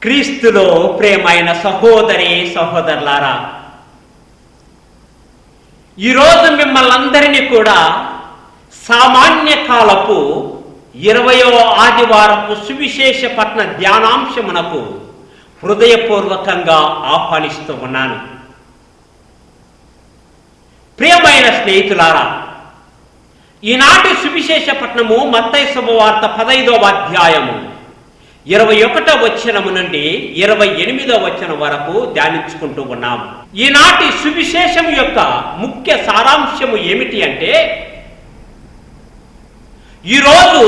క్రీస్తులో ప్రియమైన సహోదరి సహోదరులారా, ఈరోజు మిమ్మల్ని అందరినీ కూడా సామాన్య కాలపు 20వ ఆదివారపు సువిశేష పఠన ధ్యానాంశమునకు హృదయపూర్వకంగా ఆహ్వానిస్తూ ఉన్నాను. ప్రియమైన స్నేహితులారా, ఈనాటి సువిశేష పఠనము మత్తయి శుభవార్త 15వ అధ్యాయము 21వ వచనము నుండి 28వ వచనం వరకు ధ్యానించుకుంటూ ఉన్నాము. ఈనాటి సువిశేషం యొక్క ముఖ్య సారాంశము ఏమిటి అంటే, ఈరోజు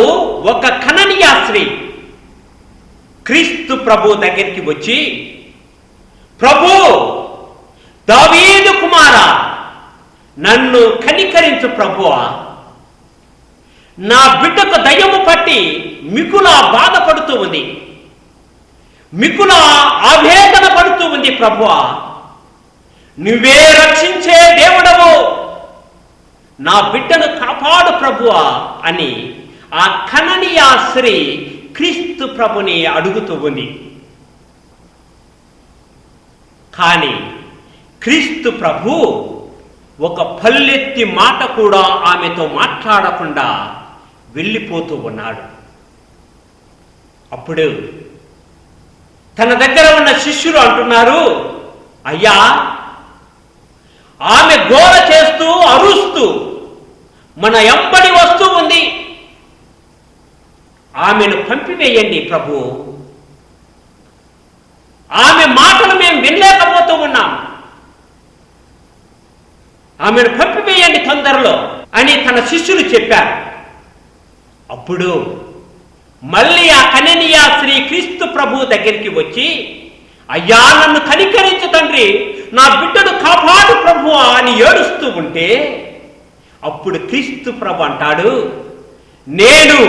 ఒక కననీయ స్త్రీ క్రీస్తు ప్రభు దగ్గరికి వచ్చి, ప్రభు, దావీదు కుమారా, నన్ను కనికరించు ప్రభువా, నా బిడ్డకు దయ్యము పట్టి మిగులా బాధపడుతూ ఉంది, మిగులా ఆవేదన పడుతూ ఉంది ప్రభువా, నువ్వే రక్షించే దేవుడవు, నా బిడ్డను కాపాడు ప్రభువా అని ఆ కననీయ స్త్రీ క్రీస్తు ప్రభుని అడుగుతూ ఉంది. కానీ క్రీస్తు ప్రభు ఒక పల్లెత్తి మాట కూడా ఆమెతో మాట్లాడకుండా వెళ్ళిపోతూ ఉన్నాడు. అప్పుడు తన దగ్గర ఉన్న శిష్యులు అంటున్నారు, అయ్యా, ఆమె గోల చేస్తూ అరుస్తూ మన ఎంబడి వస్తూ ఉంది, ఆమెను పంపివేయండి ప్రభు, ఆమె మాటలు మేము వినలేకపోతూ ఉన్నాం, ఆమెను పంపివేయండి తొందరలో అని తన శిష్యులు చెప్పారు. అప్పుడు మళ్ళీ ఆ కననీయ స్త్రీ క్రీస్తు ప్రభు దగ్గరికి వచ్చి, అయ్యా, నన్ను కనికరించు తండ్రి, నా బిడ్డను కాపాడు ప్రభు అని ఏడుస్తూ ఉంటే, అప్పుడు క్రీస్తు ప్రభు అంటాడు, నేను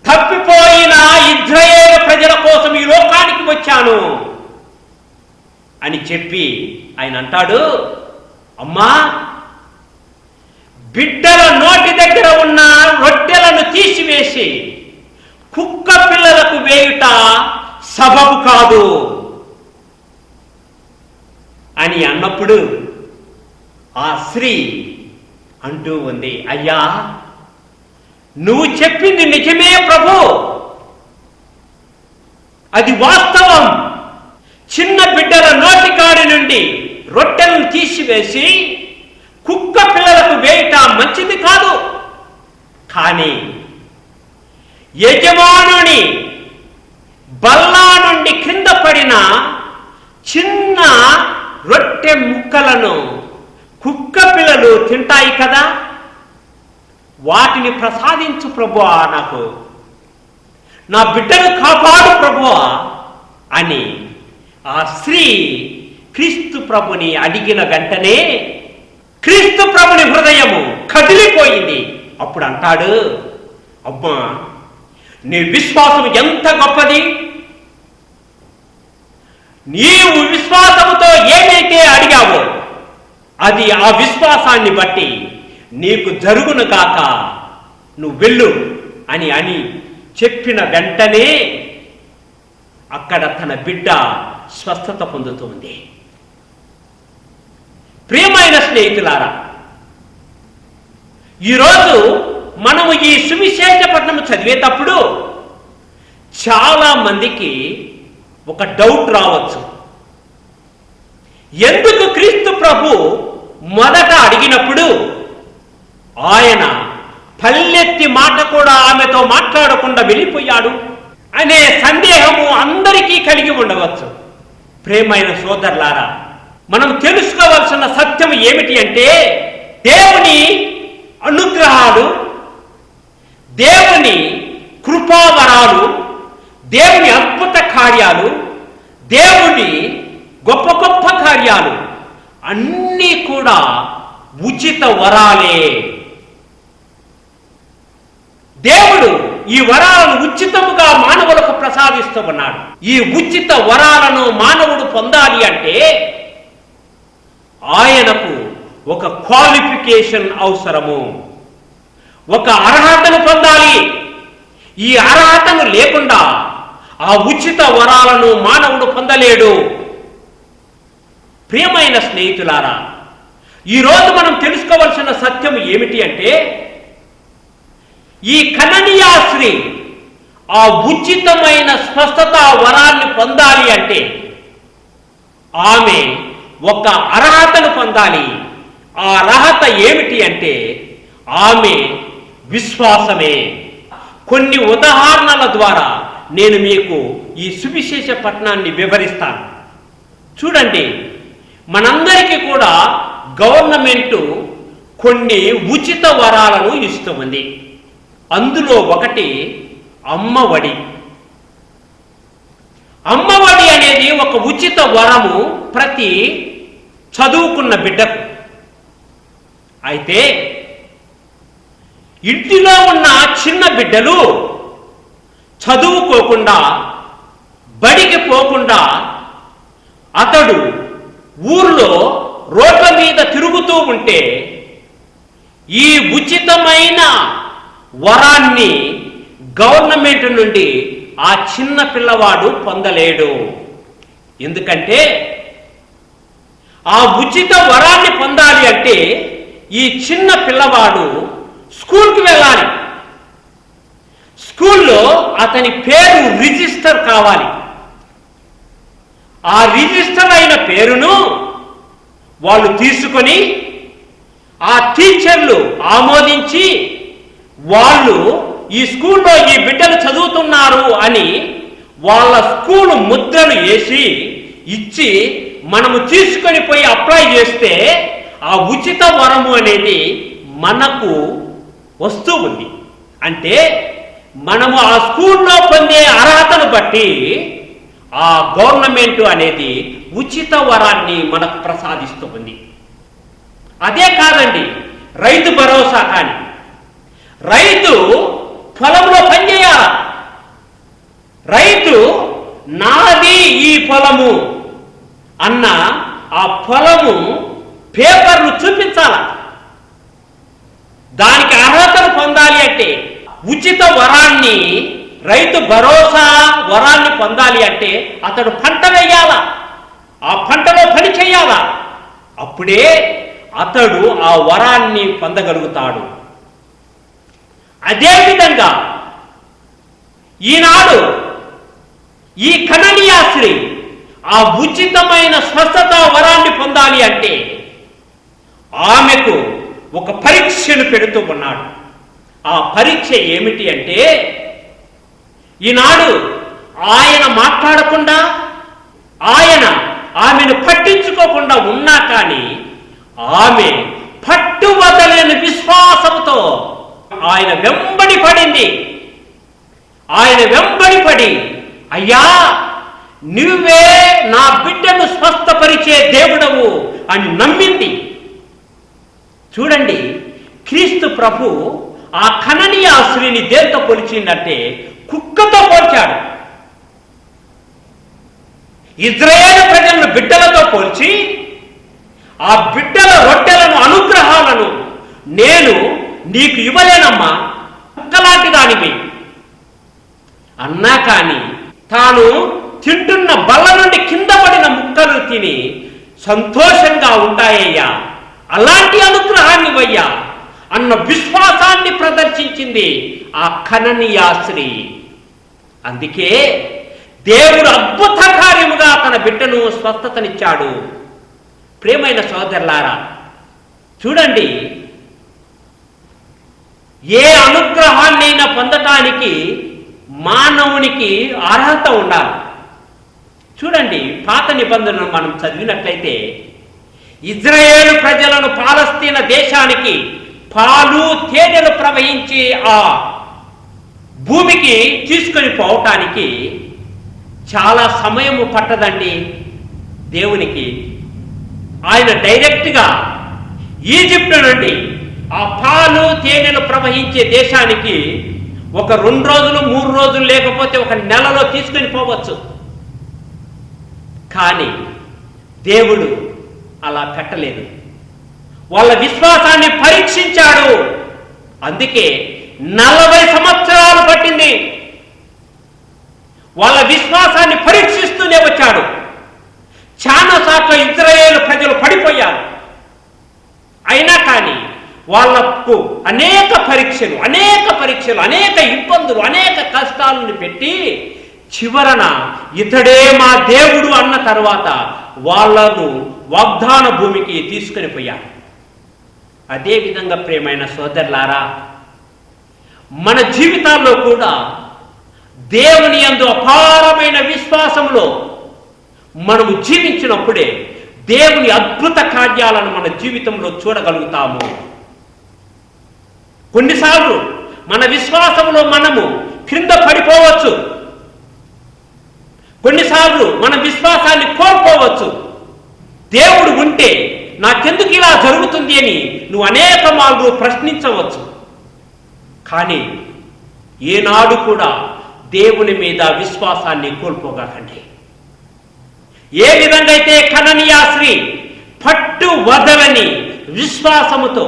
తప్పిపోయిన ఇశ్రాయేలు ప్రజల కోసం ఈ లోకానికి వచ్చాను అని చెప్పి ఆయన అంటాడు, అమ్మా, బిడ్డల నోటి దగ్గర ఉన్న రొట్టెలను తీసివేసి కుక్క పిల్లలకు వేయుట సబబు కాదు అని అన్నప్పుడు ఆ స్త్రీ అంటూ ఉంది, అయ్యా, నువ్వు చెప్పింది నిజమే ప్రభు, అది వాస్తవం, చిన్న బిడ్డల నోటికాడి నుండి రొట్టెలను తీసివేసి కుక్క పిల్లలకు వేయట మంచిది కాదు. కానీ యజమానుని బల్లా నుండి కింద పడిన చిన్న రొట్టె ముక్కలను కుక్క పిల్లలు తింటాయి కదా, వాటిని ప్రసాదించు ప్రభువా, నాకు నా బిడ్డను కాపాడు ప్రభువా అని ఆ స్త్రీ క్రీస్తు ప్రభుని అడిగిన వెంటనే క్రీస్తు ప్రభుని హృదయము కదిలిపోయింది. అప్పుడు అంటాడు, అమ్మా, నీ విశ్వాసం ఎంత గొప్పది, నీవు విశ్వాసముతో ఏదైతే అడిగావో అది ఆ విశ్వాసాన్ని బట్టి నీకు జరుగును కాక, నువ్వు వెళ్ళు అని చెప్పిన వెంటనే అక్కడ తన బిడ్డ స్వస్థత పొందుతుంది. ప్రియమైన స్నేహితులారా, ఈరోజు మనము ఈ సువిశేష పఠనము చదివేటప్పుడు చాలా మందికి ఒక డౌట్ రావచ్చు. ఎందుకు క్రీస్తు ప్రభు మొదట అడిగినప్పుడు ఆయన పల్లెత్తి మాట కూడా ఆమెతో మాట్లాడకుండా వెళ్ళిపోయాడు అనే సందేహము అందరికీ కలిగి ఉండవచ్చు. ప్రియమైన సోదరులారా, మనం తెలుసుకోవాల్సిన సత్యం ఏమిటి అంటే, దేవుని అనుగ్రహాలు, దేవుని కృపావరాలు, దేవుని అద్భుత కార్యాలు, దేవుని గొప్ప గొప్ప కార్యాలు అన్నీ కూడా ఉచిత వరాలే. దేవుడు ఈ వరాలను ఉచితముగా మానవులకు ప్రసాదిస్తూ ఉన్నాడు. ఈ ఉచిత వరాలను మానవుడు పొందాలి అంటే ఆయనకు ఒక క్వాలిఫికేషన్ అవసరము, ఒక అర్హతను పొందాలి. ఈ అర్హతను లేకుండా ఆ ఉచిత వరాలను మానవుడు పొందలేడు. ప్రియమైన స్నేహితులారా, ఈరోజు మనం తెలుసుకోవలసిన సత్యం ఏమిటి అంటే, ఈ కననీయ స్త్రీ ఆ ఉచితమైన స్వస్థత వరాన్ని పొందాలి అంటే ఆమె ఒక అర్హతను పొందాలి. ఆ అర్హత ఏమిటి అంటే ఆమె విశ్వాసమే. కొన్ని ఉదాహరణల ద్వారా నేను మీకు ఈ సువిశేష పట్టణాన్ని వివరిస్తాను. చూడండి, మనందరికీ కూడా గవర్నమెంటు కొన్ని ఉచిత వరాలను ఇస్తుంది. అందులో ఒకటి అమ్మఒడి. అమ్మఒడి అనేది ఒక ఉచిత వరము ప్రతి చదువుకున్న బిడ్డకు. అయితే ఇంటిలో ఉన్న చిన్న బిడ్డలు చదువుకోకుండా, బడికి పోకుండా అతడు ఊర్లో రోడ్ల మీద తిరుగుతూ ఉంటే ఈ ఉచితమైన వరాన్ని గవర్నమెంట్ నుండి ఆ చిన్న పిల్లవాడు పొందలేడు. ఎందుకంటే ఆ ఉచిత వరాన్ని పొందాలి అంటే ఈ చిన్న పిల్లవాడు స్కూల్కి వెళ్ళాలి. స్కూల్లో అతని పేరు రిజిస్టర్ కావాలి. ఆ రిజిస్టర్ అయిన పేరును వాళ్ళు తీసుకొని ఆ టీచర్లు ఆమోదించి వాళ్ళు ఈ స్కూల్లో ఈ బిడ్డలు చదువుతున్నారు అని వాళ్ళ స్కూలు ముద్రలు వేసి ఇచ్చి మనము తీసుకొని పోయి అప్లై చేస్తే ఆ ఉచిత వరము అనేది మనకు వస్తూ ఉంది. అంటే మనము ఆ స్కూల్లో పొందే అర్హతను బట్టి ఆ గవర్నమెంట్ అనేది ఉచిత వరాన్ని మనకు ప్రసాదిస్తూ ఉంది. అదే కాదండి, రైతు భరోసా కానీ. రైతు పొలంలో పనిచేయాల. రైతు నాది ఈ పొలము అన్న ఆ పొలము పేపర్లు చూపించాల. దానికి అర్హతను పొందాలి అంటే ఉచిత వరాన్ని, రైతు భరోసా వరాన్ని పొందాలి అంటే అతడు పంట వేయాల, ఆ పంటలో పని చేయాల. అప్పుడే అతడు ఆ వరాన్ని పొందగలుగుతాడు. అదేవిధంగా ఈనాడు ఈ కననీయ స్త్రీ ఆ ఉచితమైన స్వస్థత వరాన్ని పొందాలి అంటే ఆమెకు ఒక పరీక్షను పెడుతూ ఉన్నాడు. ఆ పరీక్ష ఏమిటి అంటే, ఈనాడు ఆయన మాట్లాడకుండా, ఆయన ఆమెను పట్టించుకోకుండా ఉన్నా కానీ ఆమె పట్టువదలని విశ్వాసంతో ఆయన వెంబడి పడింది. ఆయన వెంబడి పడి, అయ్యా నువ్వే నా బిడ్డను స్వస్థపరిచే దేవుడవు అని నమ్మింది. చూడండి, క్రీస్తు ప్రభు ఆ కననీయ స్త్రీని దేంతో పోల్చిందంటే కుక్కతో పోల్చాడు. ఇజ్రాయేలు ప్రజలను బిడ్డలతో పోల్చి ఆ బిడ్డల రొట్టెలను, అనుగ్రహాలను నేను నీకు ఇవ్వలేనమ్మా, కుక్కలాంటి దానివి అన్నా కానీ తాను తింటున్న బల్ల నుండి కింద పడిన ముక్కలు తిని సంతోషంగా ఉంటాయ్యా, అలాంటి అనుగ్రహాన్ని ఇవ్వయ్యా అన్న విశ్వాసాన్ని ప్రదర్శించింది ఆ కననీయ స్త్రీ. అందుకే దేవుడు అద్భుత కార్యముగా తన బిడ్డను స్వస్థతనిచ్చాడు. ప్రియమైన సోదరులారా, చూడండి, ఏ అనుగ్రహాన్నైనా పొందటానికి మానవునికి అర్హత ఉండాలి. చూడండి, పాత నిబంధనను మనం చదివినట్లయితే ఇజ్రాయేలు ప్రజలను పాలస్తీనా దేశానికి పాలు తేనెలు ప్రవహించి ఆ భూమికి తీసుకొని పోవటానికి చాలా సమయము పట్టదండి దేవునికి. ఆయన డైరెక్ట్గా ఈజిప్ట్ నుండి ఆ పాలు తేనెలు ప్రవహించే దేశానికి ఒక 2 రోజులు 3 రోజులు లేకపోతే ఒక నెలలో తీసుకొని పోవచ్చు. కానీ దేవుడు అలా పెట్టలేదు. వాళ్ళ విశ్వాసాన్ని పరీక్షించాడు. అందుకే 40 సంవత్సరాలు పట్టింది. వాళ్ళ విశ్వాసాన్ని పరీక్షిస్తూనే వచ్చాడు. చాలాసార్లు ఇశ్రాయేలు ప్రజలు పడిపోయారు. అయినా కానీ వాళ్లకు అనేక పరీక్షలు, అనేక ఇబ్బందులు, అనేక కష్టాలను పెట్టి చివరన ఇతడే మా దేవుడు అన్న తర్వాత వాళ్ళను వాగ్దాన భూమికి తీసుకుని పోయారు. అదేవిధంగా ప్రియమైన సోదరులారా, మన జీవితాల్లో కూడా దేవుని యందు అపారమైన విశ్వాసంలో మనము జీవించినప్పుడే దేవుని అద్భుత కార్యాలను మన జీవితంలో చూడగలుగుతాము. కొన్నిసార్లు మన విశ్వాసంలో మనము క్రింద పడిపోవచ్చు, కొన్నిసార్లు మన విశ్వాసాన్ని కోల్పోవచ్చు. దేవుడు ఉంటే నాకెందుకు ఇలా జరుగుతుంది అని నువ్వు అనేక మార్లు ప్రశ్నించవచ్చు. కానీ ఏనాడు కూడా దేవుని మీద విశ్వాసాన్ని కోల్పోగాకండి. ఏ విధంగా అయితే కననీయా స్త్రీ పట్టు వదలని విశ్వాసముతో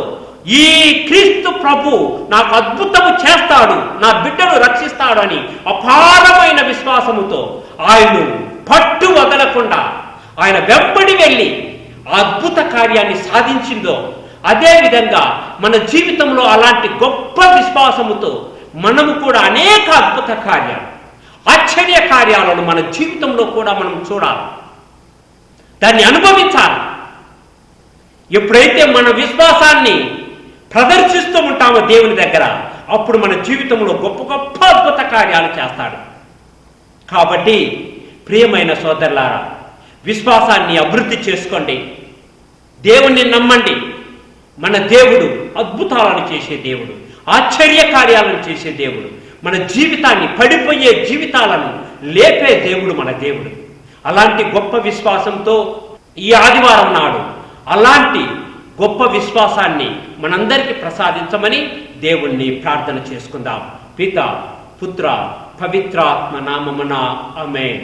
ఈ క్రీస్తు ప్రభు నాకు అద్భుతము చేస్తాడు, నా బిడ్డను రక్షిస్తాడు అని అపారమైన విశ్వాసముతో ఆయన పట్టు వదలకుండా ఆయన వెంబడి వెళ్ళి అద్భుత కార్యాన్ని సాధించిందో, అదేవిధంగా మన జీవితంలో అలాంటి గొప్ప విశ్వాసముతో మనము కూడా అనేక అద్భుత కార్యాలు, ఆశ్చర్య కార్యాలను మన జీవితంలో కూడా మనం చూడాలి, దాన్ని అనుభవించాలి. ఎప్పుడైతే మన విశ్వాసాన్ని ప్రదర్శిస్తూ ఉంటామో దేవుని దగ్గర, అప్పుడు మన జీవితంలో గొప్ప గొప్ప అద్భుత కార్యాలు చేస్తాడు. కాబట్టి ప్రియమైన సోదరులారా, విశ్వాసాన్ని అభివృద్ధి చేసుకోండి, దేవుణ్ణి నమ్మండి. మన దేవుడు అద్భుతాలను చేసే దేవుడు, ఆశ్చర్య కార్యాలను చేసే దేవుడు, మన జీవితాన్ని, పడిపోయే జీవితాలను లేపే దేవుడు మన దేవుడు. అలాంటి గొప్ప విశ్వాసంతో ఈ ఆదివారం నాడు అలాంటి గొప్ప విశ్వాసాన్ని మనందరికీ ప్రసాదించమని దేవుణ్ణి ప్రార్థన చేసుకుందాం. పిత, పుత్ర, పవిత్రాత్మ నామమున ఆమేన్.